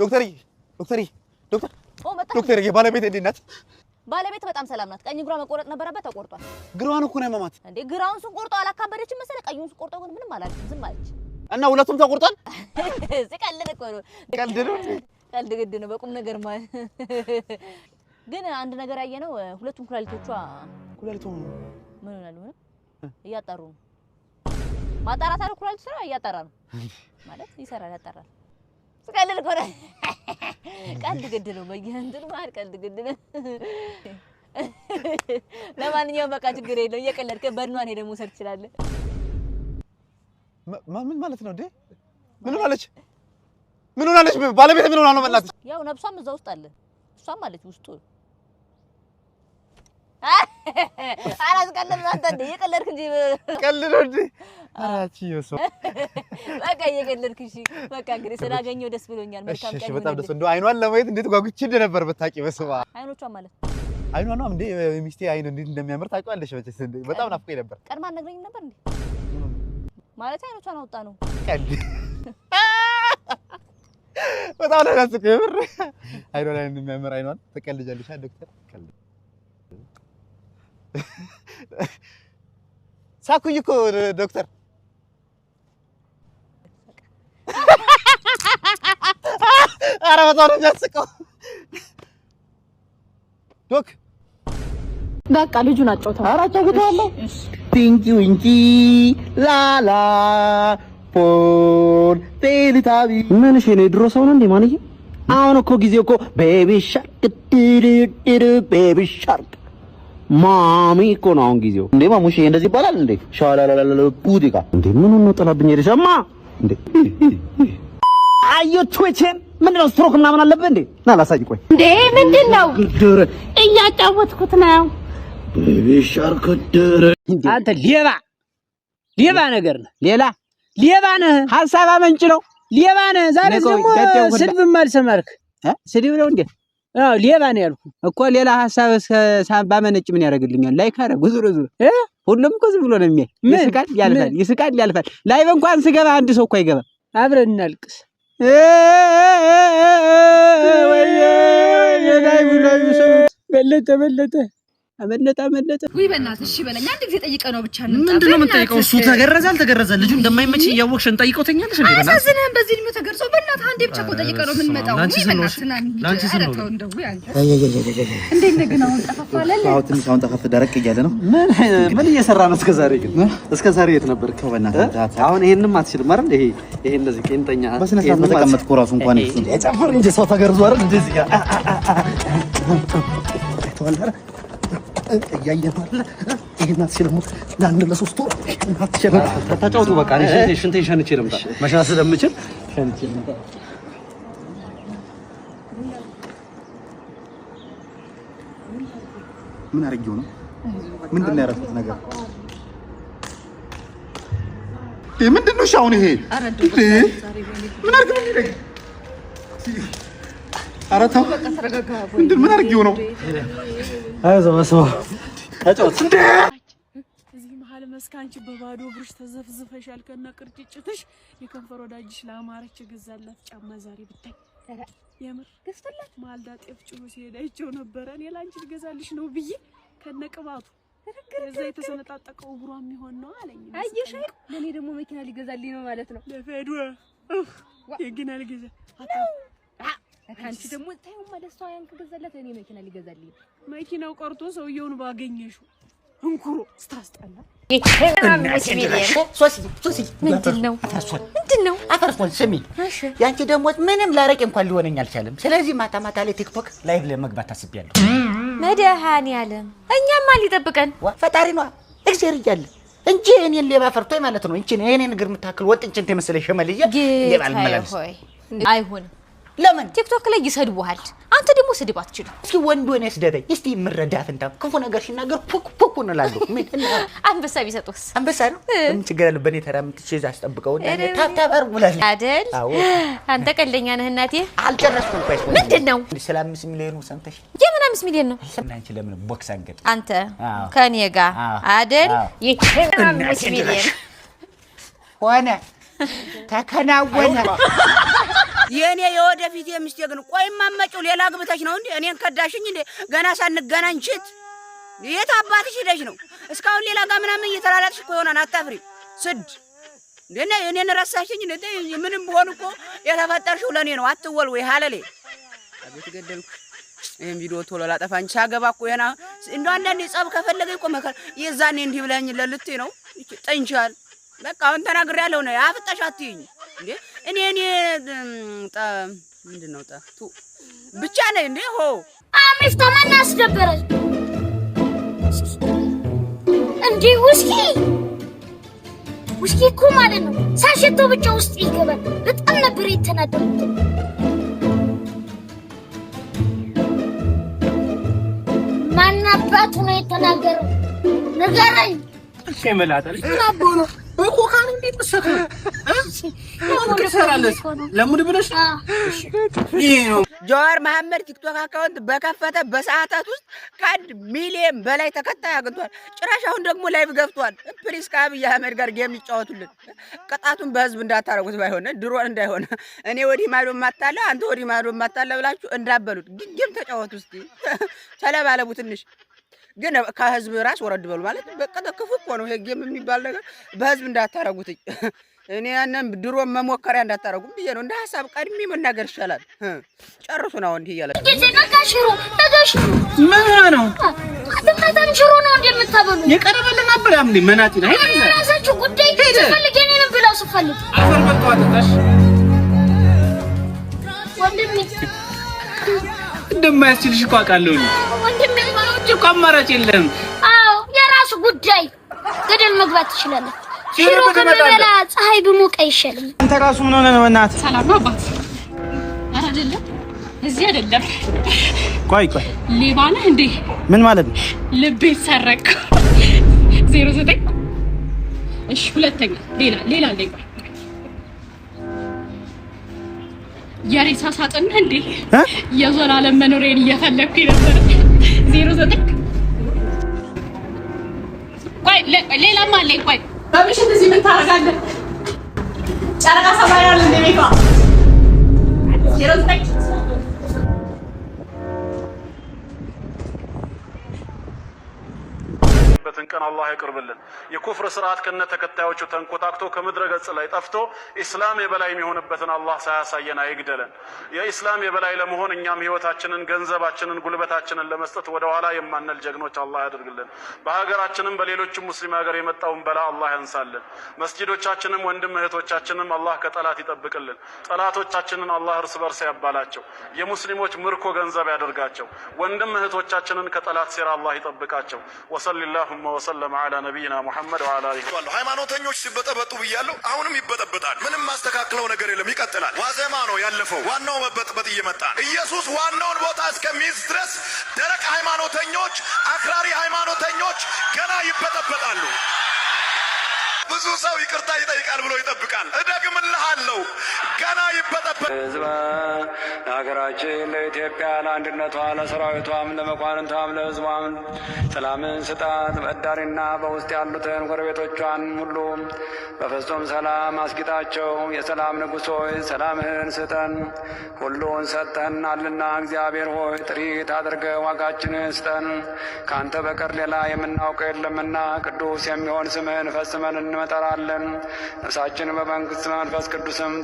ዶክተር ባለቤት እንዴት ናት? ባለቤት በጣም ሰላም ናት። ቀኝ እግሯ መቆረጥ ነበረበት ተቆርጧል። ግራዋን እኮ ነው ያመማት እንዴ? ግራውን ስቆርጦ አላካበደችም መሰለህ? ቀኙን ስቆርጦ ግን ምንም አላለችም፣ ዝም አለች። እና ሁለቱም ተቆርጧል። ሲቀልድ እኮ ነው። ቀልድ ነው። ቀልድ ግድ ነው በቁም ነገር ማለት። ግን አንድ ነገር ያየነው ሁለቱም ኩላሊቶቿ ምን ሆናሉ? እያጣሩ ነው። ማጣራት አለ ኩላሊት ስራ እያጣራ ነው ማለት ይሰራል፣ ያጣራል። ሲቀልድ እኮ ነው። ቀልድ ግድ ነው። በየእንትኑ ማለት ቀልድ ግድ ነው። ለማንኛውም በቃ ችግር የለውም። እየቀለድክ በድኗን ሄደህ መውሰድ ትችላለህ። ምን ማለት ነው እንዴ? ምን ሆናለች? ባለቤት ምን ሆና ነው መላጥ? ያው ነብሷም እዛ ውስጥ አለ። እሷም አለች ውስጡ። አላስቀልድም አንተ እንደ እየቀለድክ እንጂ ቀልድ ነው እንዴ? አራቺ ይወሰው በቃ እየቀለድክ እሺ። በቃ እንግዲህ ስላገኘው ደስ ብሎኛል። መልካም ቀን። እሺ በጣም ደስ እንደው አይኗን ለማየት እንዴት ጓጉቼ እንደነበር በታቂ በስባ አይኖቿ ማለት አይኗ ነው እንዴ? ሚስቴ አይን እንዴት እንደሚያምር ታውቂዋለሽ መቼስ እንዴ? በጣም ናፍቆኝ ነበር። ቀድማ አትነግረኝም ነበር እንዴ? ማለት አይኖቿን አውጣ ነው ቀልድ በጣም ነው ያስቀው ብር አይኗ ላይ እንደሚያምር አይኗን ተቀልጃለሽ ዶክተር ቀልድ ሳኩኝ እኮ ዶክተር ኧረ በጣም ነው ያስቀው ዶክ በቃ ልጁን አጫውተው። ኧረ አጫውተዋለሁ። ቲንኪው እንጂ ላላ ፖል ቴሊታቢ ምን እሺ ነው ድሮ ሰው ነው እንዴ ማንዬ? አሁን እኮ ጊዜው እኮ ቤቢ ሻርክ ቤቢ ሻርክ ማሚ እኮ ነው አሁን ጊዜው። እንዴ ማሙሽ እንደዚህ ይባላል እንዴ? ሻላላላ ፑዲካ እንዴ ምን ነው ጥላብኝ ሄደሽማ እንዴ? አዩ ትዊችን ምንድነው ስትሮክ ምናምን አለብህ እንዴ? ና ላሳይ ቆይ። እንዴ ምንድነው? እያጫወትኩት ነው። ቤቢ ሻርክ ድር አንተ ሌባ ነገር ነህ። ሌባ ነህ። ሐሳብ አመንጭ ነው። ሌባ ነህ። ዛሬ ደግሞ ስድብም አልሰማርክ። ስድብ ነው እንዴ? አዎ ሌባ ነው ያልኩ እኮ። ሌላ ሐሳብ ባመነጭ ምን ያደርግልኛል? ላይክ አደረጉ ዙሩ ሁሉም እኮ ዝም ብሎ ነው የሚያይ። ይስቃል ያልፋል። ላይቭ እንኳን ስገባ አንድ ሰው እኮ አይገባም። አብረን እናልቅስ። በለጠ አመለጠ ወይ በእናትህ እሺ በለኝ። አንድ ጊዜ ጠይቀህ ነው ብቻ እንጣ። ምንድነው የምንጠይቀው? እሱ ተገረዘ አልተገረዘ ልጁ እንደማይመች እያወቅሽ እንጠይቀው ተኛለሽ እንዴ? በእናትህ አሳዝነን በዚህ እድሜው ተገርዞ በእናትህ አንዴ ብቻ እኮ ጠይቀህ ነው የምንመጣው። ላንቺ ስንወሽ እንዴት ነህ ግን? አሁን ጠፋፋለህ? አዎ ትንሽ አሁን ጠፋፍ ደረቅ እያለ ነው። ምን እየሰራ ነው እስከዛሬ? ግን እስከዛሬ የት ነበርክ? በእናትህ አሁን ይሄንንም አትችልም አይደል? ይሄ እንደዚህ ቄንጠኛ በስነ ስርዓት ተቀመጥኩ። ራሱ እንኳን የጨፈር እንጂ ሰው ተገርዞ አይደል? እንደዚህ ጋር ተወልደረ እያየማለ ይሄን አትችልም። ለአንድ ለሶስት ወር አትችልም። ተጫውቱ በቃ። እኔ ሽንቴን ሸንቼ ልምጣ መሽናት ስለምችል ሸንቼ ልምጣ። ምን አድርጌው ነው? ምንድን ነው ያደረኩት ነገር? ምንድን ነው አሁን ይሄ? ምን አድርጌው ነው የሚለኝ? ኧረ ተው ምን አድርጌው ነው? አይዞህ በስመ አብ ተጫወት እንዴ! እዚህ መሀል መስካንቺ በባዶ እግርሽ ተዘፍዝፈሻል ከነ ቅርጭጭትሽ። የከንፈር ወዳጅሽ ለአማረች የገዛላት ጫማ ዛሬ ብታይ የምር ገዝተላት ማልዳ ጤፍ ጭኖ ሲሄድ አይቼው ነበረ። እኔ ላንቺ ልገዛልሽ ነው ብዬ ከነ ቅባቱ እዛ የተሰነጣጠቀው እግሯ የሚሆን ነው አለኝ። አየሽ ለኔ ደግሞ መኪና ሊገዛልኝ ነው ማለት ነው። ለፈዱ የግና ልገዛ አንቺ ደግሞ ታየው ማለት ሰው ያን ከገዛላት እኔ መኪና ሊገዛልኝ። መኪናው ቀርቶ ሰውየውን ባገኘሽው እንኩሮ ስታስጠላ። ምንድነው አፈርሶን ስሚ፣ ያንቺ ደግሞ ምንም ላረቅ እንኳን ሊሆነኝ አልቻለም። ስለዚህ ማታ ላይ ቲክቶክ ላይቭ ለመግባት አስቤያለሁ። መድኃኒዓለም እኛማ ሊጠብቀን ፈጣሪ ነው እግዚአብሔር እያለ እንጂ እኔን ሌባ ፈርቶኝ ማለት ነው። እንጂ እኔን እግር የምታክል ወጥ እንጭንት የመሰለሽ ሸመልዬ ሌባ አልመላለስ። አይሆንም። ለምን ቲክቶክ ላይ ይሰድቡሃል። አንተ ደግሞ ስድብ አትችልም። እስኪ ወንድ ሆነ ያስደረኝ እስቲ ምረዳት እንታ ክፉ ነገር ሲናገር ፑክ እንላለሁ። ምን አንበሳ ቢሰጡስ? አንበሳ ነው ምን ችግር አለ? በኔ ተራ ምትችይዝ አስጠብቀው እና ታታበር ሙላል አይደል? አንተ ቀልደኛ ነህ እናቴ። አልጨረስኩም። ቆይ ምንድነው? ስለ 5 ሚሊዮን ሰምተሽ? የምን 5 ሚሊዮን ነው? አንቺ ለምን ቦክስ አንገድ አንተ ከኔ ጋር አይደል? የምን 5 ሚሊዮን ሆነ ተከናወነ የኔ የወደፊት የሚስቴ ግን ቆይ ማመጪው ሌላ ግብተሽ ነው እንዴ? እኔን ከዳሽኝ እንዴ? ገና ሳንገናኝ ችት የት አባትሽ ሄደሽ ነው? እስካሁን ሌላ ጋር ምናምን እየተላላጥሽ እኮ ይሆናል። አታፍሪ ስድ እንደነ እኔን ረሳሽኝ እንዴ? ምንም ቢሆን እኮ የተፈጠርሽው ለኔ ነው። አትወልወይ ሀለሌ አቤት ገደልኩ። ይሄን ቪዲዮ ቶሎ ላጠፋኝ ሳገባ እኮ የና እንደው አንዳንዴ ጸብ ከፈለገ እኮ መከራ የዛኔ እንዲህ ብለኝ ለልቴ ነው ጠንቻል። በቃ አሁን ተናግሬያለሁ ነው አፍጠሽ አትይኝ እንዴ? እኔ ምንድነው ቱ ብቻ ነኝ እንዴ? ሆ አሚፍ ተመና አስደበረኝ እንዴ? ውስኪ እኮ ማለት ነው ሳሸተው ብቻ ውስጥ ይገባል። በጣም ነበር የተናደድኩት። ማን አባቱ ነው የተናገረው? ንገረኝ። እሺ መላጣል አቦሎ በኮካን እንዴት ተሰከ አሁን ከሰራለስ ለሙድ ብለሽ ጀዋር መሐመድ ቲክቶክ አካውንት በከፈተ በሰዓታት ውስጥ ከ1 ሚሊዮን በላይ ተከታይ አግኝቷል። ጭራሽ አሁን ደግሞ ላይቭ ገብቷል። ፕሊስ ከአብይ አህመድ ጋር ጌም ይጫወቱልን። ቅጣቱን በህዝብ እንዳታረጉት ባይሆን ድሮን እንዳይሆን እኔ ወዲህ ማዶ ማታለ አንተ ወዲህ ማዶ ማታለ ብላችሁ እንዳበሉት ጌም ተጫወቱ እስቲ ተለባለቡ ትንሽ ግን ከህዝብ ራስ ወረድ በሉ ማለት በቃ ክፉ እኮ ነው። ይሄ ጌም የሚባል ነገር በህዝብ እንዳታረጉት። እኔ ያንን ድሮ መሞከሪያ እንዳታረጉም ብዬ ነው። እንደ ሐሳብ ቀድሜ መናገር ይሻላል። ጨርሱ ነው እንዴ ያለ ነጋሽሩ ምን ነው አጥማታም ሽሮ ነው እንደምታበሉ የቀረበልን ነበር ያምኒ መናቲ ነው ራሳችሁ ጉዳይ ትፈልግ እኔንም ብላው ስፈልግ አፈር በቃዋታሽ ወንድሜ እንደማያስችልሽ እኮ አውቃለሁ። ወንድሜ እኮ አማራጭ የለም። አዎ የራሱ ጉዳይ ገደል መግባት ትችላለህ። ሽሮ ከመበላ ፀሐይ በሞቀ ይሻላል። አንተ ራሱ ምን ሆነ ነው እናት? ሰላም ነው አባት? ኧረ አይደለም እዚህ አይደለም። ቆይ ሌባ ነህ እንዴ? ምን ማለት ነው? ልቤ ሰረቅ 09 እሺ ሁለተኛ ሌላ ሌባ የሬሳ ሳጥን እንዴ? የዘላለም መኖሬን እየፈለኩኝ ነበር 09 ቆይ ሌላማ አለኝ። ቆይ በምሽ እንደዚህ ምን ታረጋለህ? ጨረቃ ሰማይ ያለ እንደ ቤቷ 09 ቀን አላህ ያቅርብልን። የኩፍር ስርዓት ከነ ተከታዮቹ ተንኮታክቶ ከምድረ ገጽ ላይ ጠፍቶ ኢስላም የበላይ የሚሆንበትን አላህ ሳያሳየን አይግደለን። የኢስላም የበላይ ለመሆን እኛም ህይወታችንን፣ ገንዘባችንን፣ ጉልበታችንን ለመስጠት ወደ ኋላ የማንል ጀግኖች አላህ ያድርግልን። በሀገራችንም በሌሎችም ሙስሊም ሀገር የመጣውን በላ አላህ ያንሳልን። መስጂዶቻችንም ወንድም እህቶቻችንም አላህ ከጠላት ይጠብቅልን። ጠላቶቻችንን አላህ እርስ በርስ ያባላቸው። የሙስሊሞች ምርኮ ገንዘብ ያደርጋቸው። ወንድም እህቶቻችንን ከጠላት ሴራ አላህ ይጠብቃቸው። ወሰለላሁ ወሰለም ዐላ ነቢይና ሙሐመድ ወዐላ አሊሂ። ሃይማኖተኞች ሲበጠበጡ ብያለሁ። አሁንም ይበጠበጣል። ምንም ማስተካክለው ነገር የለም፣ ይቀጥላል። ዋዜማ ነው ያለፈው። ዋናው መበጥበጥ እየመጣ ነው። ኢየሱስ ዋናውን ቦታ እስከሚይዝ ድረስ ደረቅ ሃይማኖተኞች፣ አክራሪ ሃይማኖተኞች ገና ይበጠበጣሉ። ብዙ ሰው ይቅርታ ይጠይቃል ብሎ ይጠብቃል። እደግምልሃለሁ ገና ይበጠበጥ። ህዝበ ለሀገራችን ለኢትዮጵያ ለአንድነቷ ለሰራዊቷም ለመኳንንቷም ለህዝቧም ሰላምን ስጣት። በዳሪና በውስጥ ያሉትን ጎረቤቶቿን ሁሉ በፍጹም ሰላም አስጊጣቸው። የሰላም ንጉሥ ሆይ ሰላምህን ስጠን። ሁሉን ሰጥተናልና እግዚአብሔር ሆይ ጥሪት አድርገ ዋጋችንን ስጠን። ከአንተ በቀር ሌላ የምናውቀው የለምና ቅዱስ የሚሆን ስምህን ፈጽመን እንመጠራለን። ነፍሳችን በመንግሥት መንፈስ ቅዱስም